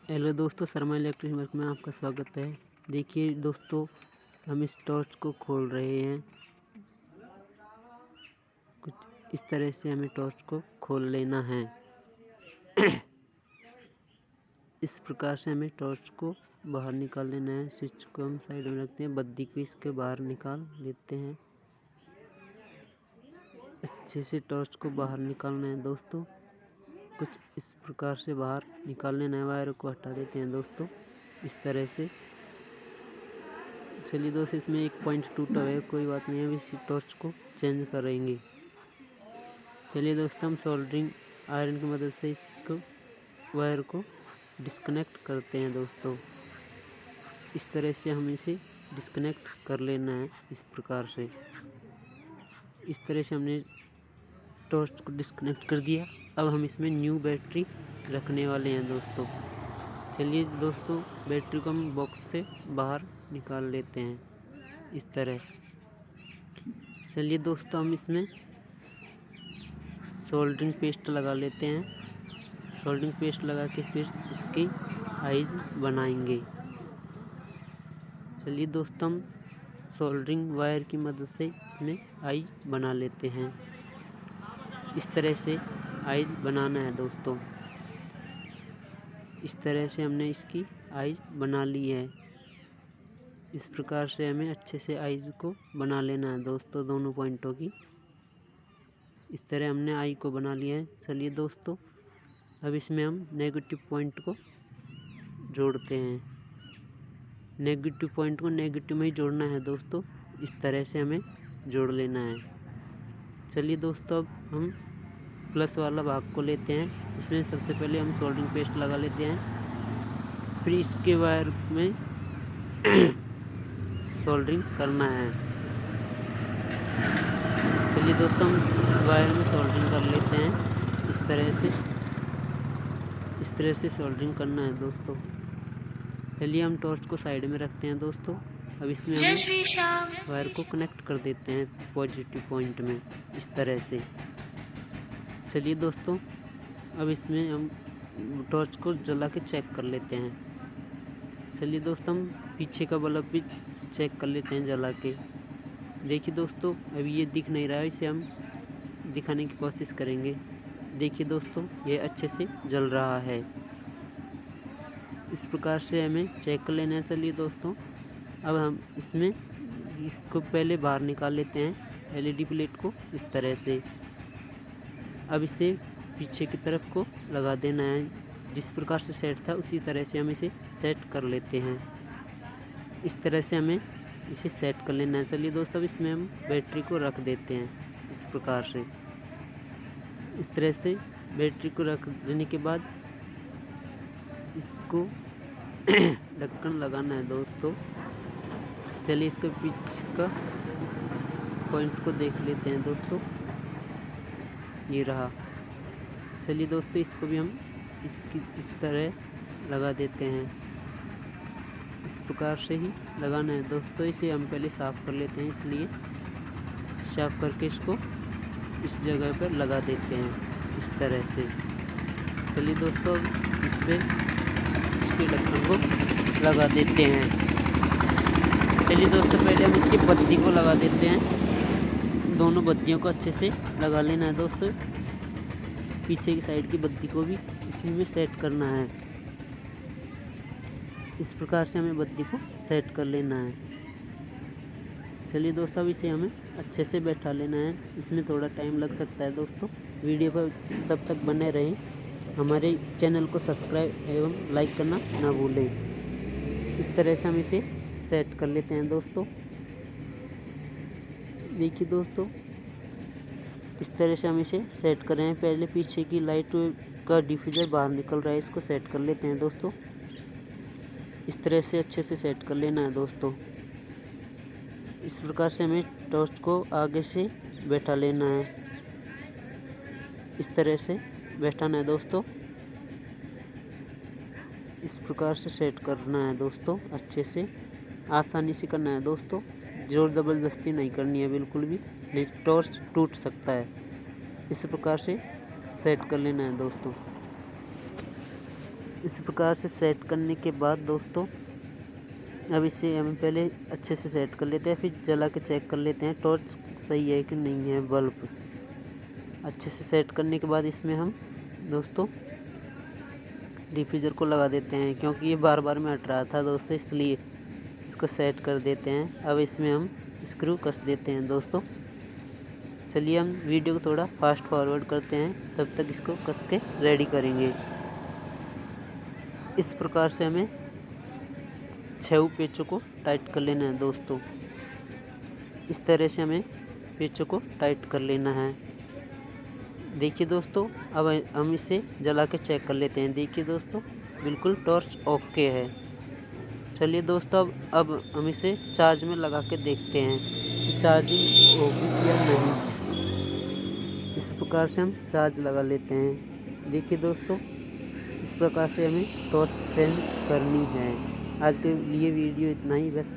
Hello दोस्तों, Sharma electric work में आपका स्वागत है। देखिए दोस्तों, हम इस टॉर्च को खोल रहे हैं। कुछ इस तरह से हमें टॉर्च को खोल लेना है। इस प्रकार से हमें टॉर्च को बाहर निकाल लेना है। स्विच को हम साइड में रखते हैं, बत्ती को इसके बाहर निकाल लेते हैं। अच्छे से टॉर्च को बाहर निकालना है दोस्तों। कुछ इस प्रकार से बाहर निकाल लेना है। वायर को हटा देते हैं दोस्तों, इस तरह से। चलिए दोस्तों, इसमें एक पॉइंट टूटा हुआ है, कोई बात नहीं है, अभी इसी टॉर्च को चेंज करेंगे। चलिए दोस्तों, हम सोल्डरिंग आयरन की मदद से इसको वायर को डिस्कनेक्ट करते हैं दोस्तों। इस तरह से हम इसे डिस्कनेक्ट कर लेना है। इस प्रकार से इस तरह से हमने टॉर्च को डिस्कनेक्ट कर दिया। अब हम इसमें न्यू बैटरी रखने वाले हैं दोस्तों। चलिए दोस्तों, बैटरी को हम बॉक्स से बाहर निकाल लेते हैं इस तरह। चलिए दोस्तों, हम इसमें सोल्डरिंग पेस्ट लगा लेते हैं। सोल्डरिंग पेस्ट लगा के फिर इसकी आइज बनाएंगे। चलिए दोस्तों, हम सोल्डरिंग वायर की मदद से इसमें आइज बना लेते हैं। इस तरह से आइज बनाना है दोस्तों। इस तरह से हमने इसकी आइज बना ली है। इस प्रकार से हमें अच्छे से आइज को बना लेना है दोस्तों, दोनों पॉइंटों की। इस तरह हमने आई को बना लिया है। चलिए दोस्तों, अब इसमें हम नेगेटिव पॉइंट को जोड़ते हैं। नेगेटिव पॉइंट को नेगेटिव में ही जोड़ना है दोस्तों। इस तरह से हमें जोड़ लेना है। चलिए दोस्तों, अब हम प्लस वाला भाग को लेते हैं। इसमें सबसे पहले हम सोल्डरिंग पेस्ट लगा लेते हैं, फिर इसके वायर में सोल्डरिंग करना है। चलिए दोस्तों, हम वायर में सोल्डरिंग कर लेते हैं। इस तरह से सोल्डरिंग करना है दोस्तों। चलिए हम टॉर्च को साइड में रखते हैं दोस्तों। अब इसमें हम वायर को कनेक्ट कर देते हैं पॉजिटिव पॉइंट में, इस तरह से। चलिए दोस्तों, अब इसमें हम टॉर्च को जला के चेक कर लेते हैं। चलिए दोस्तों, हम पीछे का बल्ब भी चेक कर लेते हैं जला के। देखिए दोस्तों, अभी ये दिख नहीं रहा है, इसे हम दिखाने की कोशिश करेंगे। देखिए दोस्तों, ये अच्छे से जल रहा है। इस प्रकार से हमें चेक कर लेना है। चलिए दोस्तों, अब हम इसको पहले बाहर निकाल लेते हैं, एलईडी प्लेट को, इस तरह से। अब इसे पीछे की तरफ को लगा देना है। जिस प्रकार से सेट था उसी तरह से हम इसे सेट कर लेते हैं। इस तरह से हमें इसे सेट कर लेना है। चलिए दोस्तों, अब इसमें हम बैटरी को रख देते हैं इस प्रकार से। इस तरह से बैटरी को रख देने के बाद इसको ढक्कन लगाना है दोस्तों। चलिए इसके पीछे का पॉइंट को देख लेते हैं दोस्तों, ये रहा। चलिए दोस्तों, इसको भी हम इस तरह लगा देते हैं। इस प्रकार से ही लगाना है दोस्तों। इसे हम पहले साफ़ कर लेते हैं, इसलिए साफ़ करके इसको इस जगह पर लगा देते हैं, इस तरह से। चलिए दोस्तों, इस पर इसके ढक्कन को लगा देते हैं। चलिए दोस्तों, पहले हम इसकी बत्ती को लगा देते हैं। दोनों बत्तियों को अच्छे से लगा लेना है दोस्तों। पीछे की साइड की बत्ती को भी इसी में सेट करना है। इस प्रकार से हमें बत्ती को सेट कर लेना है। चलिए दोस्तों, अब इसे हमें अच्छे से बैठा लेना है। इसमें थोड़ा टाइम लग सकता है दोस्तों। वीडियो पर तब तक बने रहें। हमारे चैनल को सब्सक्राइब एवं लाइक करना ना भूलें। इस तरह से हम इसे सेट कर लेते हैं दोस्तों। देखिए दोस्तों, इस तरह से हम इसे सेट कर रहे हैं। पहले पीछे की लाइट का डिफ्यूज़र बाहर निकल रहा है, इसको सेट कर लेते हैं दोस्तों। इस तरह से अच्छे से सेट कर लेना है दोस्तों। इस प्रकार से हमें टॉर्च को आगे से बैठा लेना है। इस तरह से बैठाना है दोस्तों। इस प्रकार से सेट करना है दोस्तों, अच्छे से, आसानी से करना है दोस्तों। जोर ज़बरदस्ती नहीं करनी है बिल्कुल भी, नहीं टॉर्च टूट सकता है। इस प्रकार से सेट कर लेना है दोस्तों। इस प्रकार से सेट करने के बाद दोस्तों अब इसे हम पहले अच्छे से सेट कर लेते हैं, फिर जला के चेक कर लेते हैं टॉर्च सही है कि नहीं है। बल्ब अच्छे से सेट करने के बाद इसमें हम दोस्तों डिफ्यूज़र को लगा देते हैं, क्योंकि ये बार बार में हट रहा था दोस्तों, इसलिए इसको सेट कर देते हैं। अब इसमें हम स्क्रू कस देते हैं दोस्तों। चलिए हम वीडियो को थोड़ा फास्ट फॉरवर्ड करते हैं, तब तक इसको कस के रेडी करेंगे। इस प्रकार से हमें 6 पेचों को टाइट कर लेना है दोस्तों। इस तरह से हमें पेचों को टाइट कर लेना है। देखिए दोस्तों, अब हम इसे जला के चेक कर लेते हैं। देखिए दोस्तों, बिल्कुल टॉर्च ओके है। चलिए दोस्तों, अब हम इसे चार्ज में लगा के देखते हैं कि चार्जिंग होगी या नहीं। इस प्रकार से हम चार्ज लगा लेते हैं। देखिए दोस्तों, इस प्रकार से हमें टॉर्च चेंज करनी है। आज के लिए वीडियो इतना ही बस।